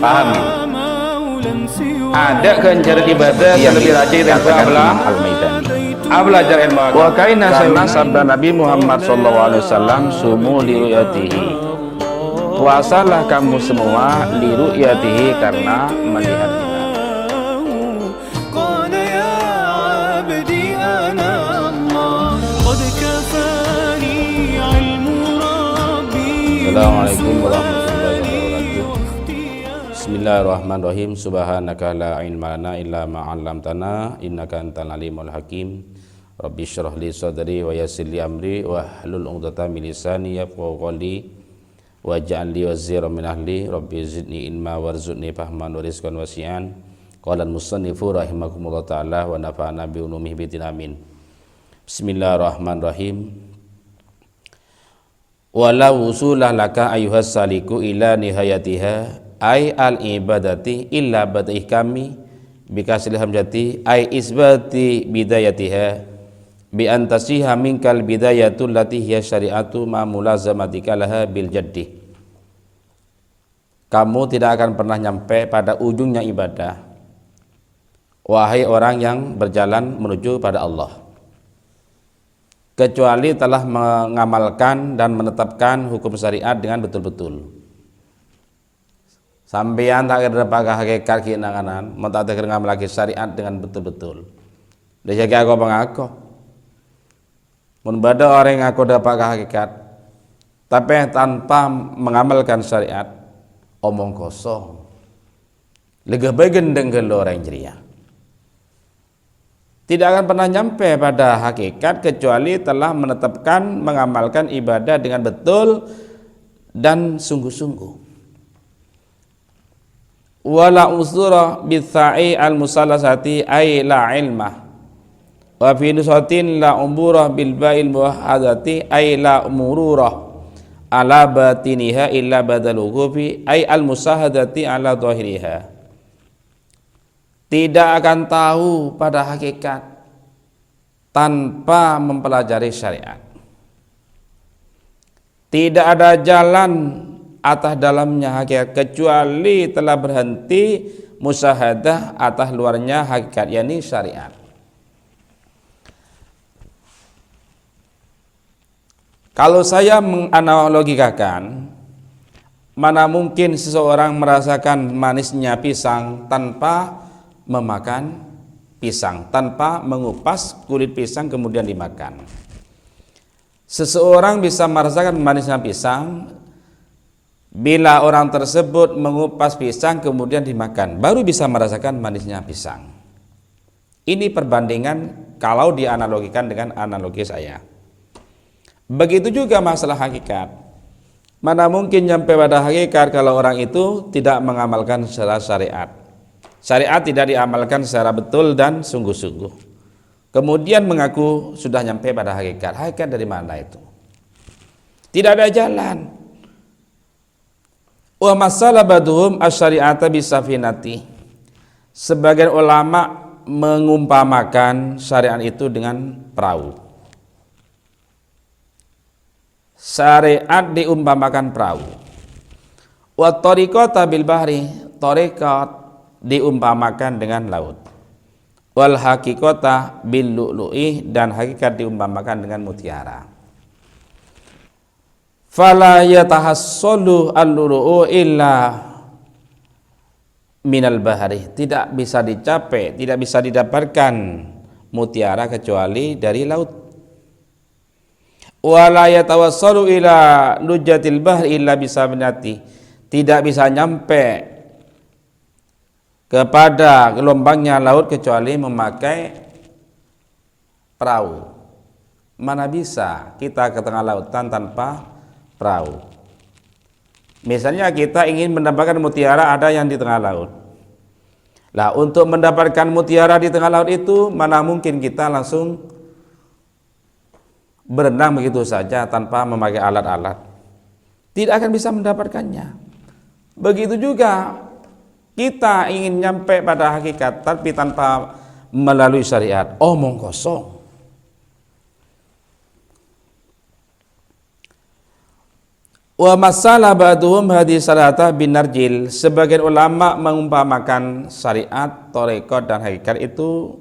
pahami. Ada kencara ibadah yang lebih rajin daripada belajar ilmu agama. Wa kaina sabda Nabi Muhammad SAW, sumu li ru'yatihi. Puasalah kamu semua li ru'yatihi, karena melihatnya. Assalamualaikum warahmatullahi wabarakatuh. Bismillahirrahmanirrahim. Subhanaka la ilma lana illa ma 'allamtana innaka antal alimul hakim. Rabbi shrah li sadri wa yassir li amri wa hlul 'uqdatam min lisani yafqahu qawli waj'al li waziran min ahli. Rabbi zidni ilma warzuqni fahman wa rizqan wasi'an. Qala al-musannifu rahimakumullah ta'ala wa nafa'ana bi ulumihi bidin amin. Bismillahirrahmanirrahim. Walau usulah laka ayuhas saliku ila nihayatiha ay al ibadati illa badih kami bikasil hamzati ay isbati bidayatiha bi antasiha minkal bidayatul lati hiya syari'atu ma mulazamatika laha bil jaddi. Kamu tidak akan pernah nyampe pada ujungnya ibadah, wahai orang yang berjalan menuju pada Allah, kecuali telah mengamalkan dan menetapkan hukum syariat dengan betul-betul. Sampeyan tak kira pakai hakikat kina kanan, mau tak kira ngamalkan syariat dengan betul-betul. Dia jaga aku mengaku. Menbada orang yang aku dapat hakikat, tapi tanpa mengamalkan syariat, omong kosong. Lega bagendeng ke orang jeria. Tidak akan pernah nyampe pada hakikat kecuali telah menetapkan, mengamalkan ibadah dengan betul dan sungguh-sungguh. Wala usura bitha'i al-musallasati ay la ilmah. Wa fi nusatin la umurah bil ba'il muwahhadati ay la umururah ala batiniha illa badaluhu fi ay al-musahadati ala zahiriha. Tidak akan tahu pada hakikat tanpa mempelajari syariat. Tidak ada jalan atas dalamnya hakikat kecuali telah berhenti musyahadah atas luarnya hakikat, yakni syariat. Kalau saya menganalogikakan, mana mungkin seseorang merasakan manisnya pisang tanpa memakan pisang, tanpa mengupas kulit pisang kemudian dimakan. Seseorang bisa merasakan manisnya pisang bila orang tersebut mengupas pisang kemudian dimakan, baru bisa merasakan manisnya pisang. Ini perbandingan kalau dianalogikan dengan analogi saya. Begitu juga masalah hakikat. Mana mungkin nyampe pada hakikat kalau orang itu tidak mengamalkan secara syariat. Syariat tidak diamalkan secara betul dan sungguh-sungguh. Kemudian mengaku sudah nyampe pada hakikat. Hakikat dari mana itu? Tidak ada jalan. Wa masalah baduhum asyari'ata bisafinati. Sebagian ulama mengumpamakan syariat itu dengan perahu. Syariat diumpamakan perahu. Wa tariqata bil bahri, tariqat diumpamakan dengan laut. Wal haqiqata bil lu'lu'i, dan hakikat diumpamakan dengan mutiara. Fala yatahassalu al-lu'lu'u illa minal bahri. Tidak bisa dicapai, tidak bisa didapatkan mutiara kecuali dari laut. Wala yatawassalu ila lujatil bahri illa bisabinati. Tidak bisa nyampe kepada gelombangnya laut kecuali memakai perahu. Mana bisa kita ke tengah lautan tanpa perahu? Misalnya kita ingin mendapatkan mutiara, ada yang di tengah laut. Lah, untuk mendapatkan mutiara di tengah laut itu, mana mungkin kita langsung berenang begitu saja tanpa memakai alat-alat? Tidak akan bisa mendapatkannya. Begitu juga kita ingin nyampe pada hakikat tapi tanpa melalui syariat, omong kosong. Wa masala ba'duhum hadis salata binarjil. Sebagian ulama mengumpamakan syariat, tarekat dan hakikat itu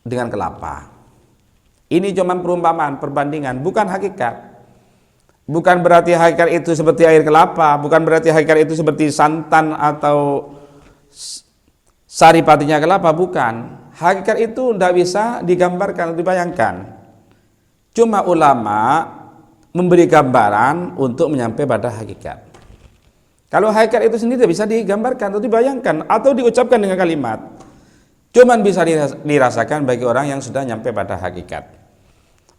dengan kelapa. Ini cuma perumpamaan, perbandingan, bukan hakikat. Bukan berarti hakikat itu seperti air kelapa, bukan berarti hakikat itu seperti santan atau saripatinya kelapa, bukan. Hakikat itu tidak bisa digambarkan, dibayangkan. Cuma ulama memberi gambaran untuk menyampai pada hakikat. Kalau hakikat itu sendiri tidak bisa digambarkan atau dibayangkan atau diucapkan dengan kalimat. Cuman bisa dirasakan bagi orang yang sudah nyampe pada hakikat.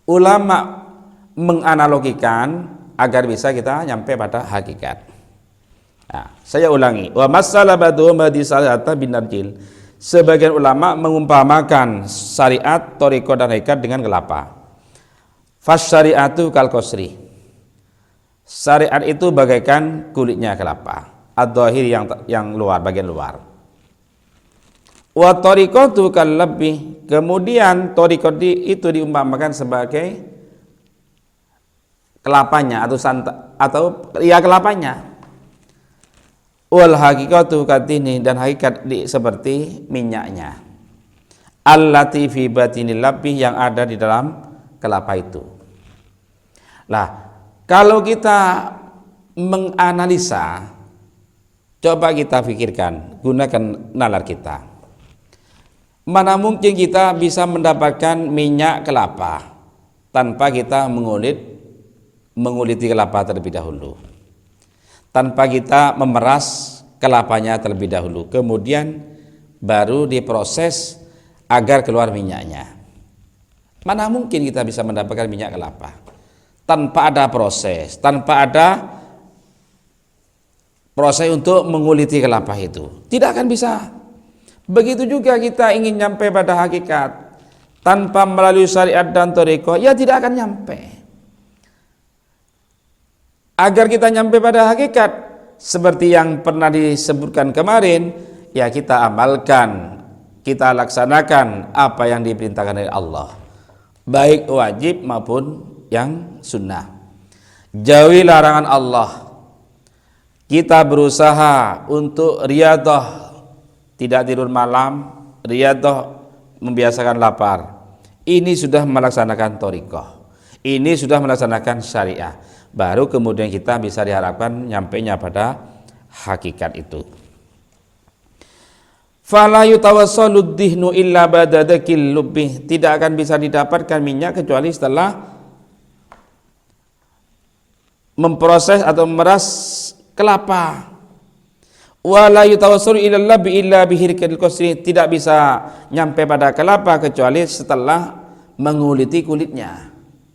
Ulama menganalogikan agar bisa kita nyampe pada hakikat. Nah, saya ulangi. Wa masalah batu madisalata binarjil. Sebagian ulama mengumpamakan syariat, thariqah dan hakikat dengan kelapa. Fasyari'atu kal qasri. Syariat itu bagaikan kulitnya kelapa, ad-dhahir yang luar, bagian luar. Wa thariqatu kal labbi. Kemudian thariqah itu diumpamakan sebagai kelapanya atau kelapanya. Wal haqiqatu katini, dan hakikat seperti minyaknya. Allati fi batinil labbi, yang ada di dalam kelapa itu. Lah, kalau kita menganalisa, coba kita pikirkan, gunakan nalar kita. Mana mungkin kita bisa mendapatkan minyak kelapa tanpa kita menguliti kelapa terlebih dahulu, tanpa kita memeras kelapanya terlebih dahulu, kemudian baru diproses agar keluar minyaknya. Mana mungkin kita bisa mendapatkan minyak kelapa tanpa ada proses, tanpa ada proses untuk menguliti kelapa itu? Tidak akan bisa. Begitu juga kita ingin nyampe pada hakikat tanpa melalui syariat dan thariqah, ya tidak akan nyampe. Agar kita nyampe pada hakikat seperti yang pernah disebutkan kemarin, ya kita amalkan, kita laksanakan apa yang diperintahkan oleh Allah, baik wajib maupun yang sunnah. Jauhi larangan Allah. Kita berusaha untuk riyadhah, tidak tidur malam, riyadhah, membiasakan lapar. Ini sudah melaksanakan thariqah, ini sudah melaksanakan syariah. Baru kemudian kita bisa diharapkan nyampainya pada hakikat itu. Fala yutawassalu dhihnu illa ba'da dzakil lubbi. Tidak akan bisa didapatkan minyak kecuali setelah memproses atau memeras kelapa. Wala yutawassalu ila labbi illa bihirqil qasri. Tidak bisa nyampe pada kelapa kecuali setelah menguliti kulitnya.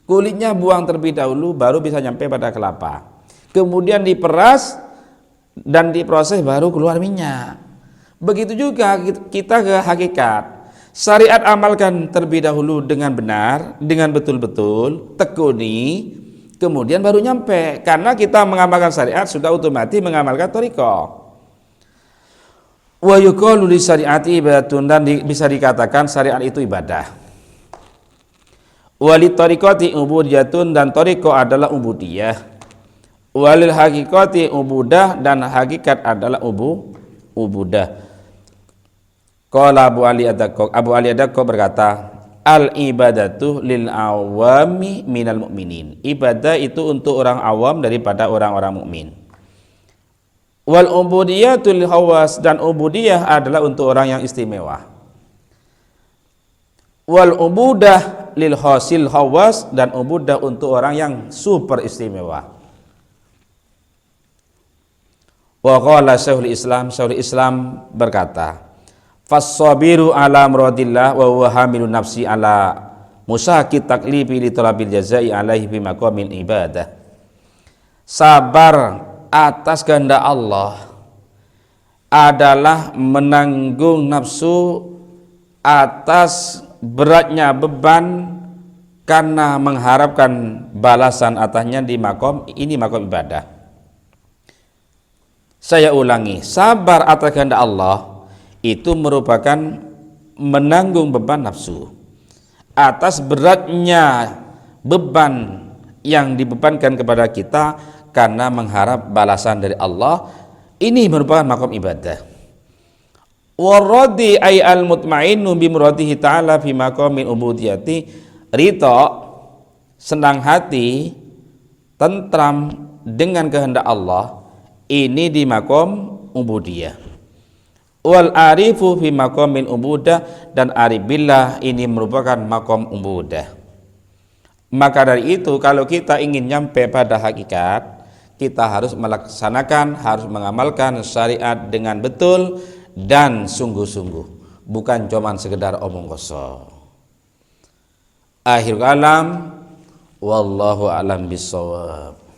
Kulitnya buang terlebih dahulu, baru bisa nyampe pada kelapa. Kemudian diperas dan diproses, baru keluar minyak. Begitu juga kita ke hakikat. Syariat amalkan terlebih dahulu dengan benar, dengan betul-betul, tekuni, kemudian baru nyampe. Karena kita mengamalkan syariat sudah otomatis mengamalkan thariqah. Wa yuqalu li syariati ibadatun, dan bisa dikatakan syariat itu ibadah. Walil thariqati ubudiyatun, dan thariqah adalah ubudiyah. Walil haqiqati ubudah, dan hakikat adalah ubudah. Qala Abu Ali Ad-Daqqaq berkata, al ibadatu lil awami minal mu'minin. Ibadah itu untuk orang awam daripada orang-orang mukmin. Wal ubudiyatu lil hawas, dan ubudiyah adalah untuk orang yang istimewa. Wal ubudah lil hasil hawas, dan ubudah untuk orang yang super istimewa. Wa qala Syekhul Islam berkata, fas-sabiru ala muradillah wa huwa hamilun nafsi ala musakit taklifi li talabil jazai alaihi bi maqamil ibadah. Sabar atas kehendak Allah adalah menanggung nafsu atas beratnya beban karena mengharapkan balasan atasnya di makom ibadah. Saya ulangi, sabar atas kehendak Allah itu merupakan menanggung beban nafsu atas beratnya beban yang dibebankan kepada kita karena mengharap balasan dari Allah. Ini merupakan makom ibadah. Waradi ay al mutmainnu bi muradihi ta'ala fi maqamin ubudiyati, ridha, senang hati, tentram dengan kehendak Allah, ini di makom ubudiyah. Wal arifu fi maqamin ubudah, dan arif billah ini merupakan makom ubudah. Maka dari itu kalau kita ingin nyampe pada hakikat, kita harus melaksanakan, harus mengamalkan syariat dengan betul dan sungguh-sungguh, bukan cuman sekedar omong kosong. Akhir kalam, wallahu alam bisawab.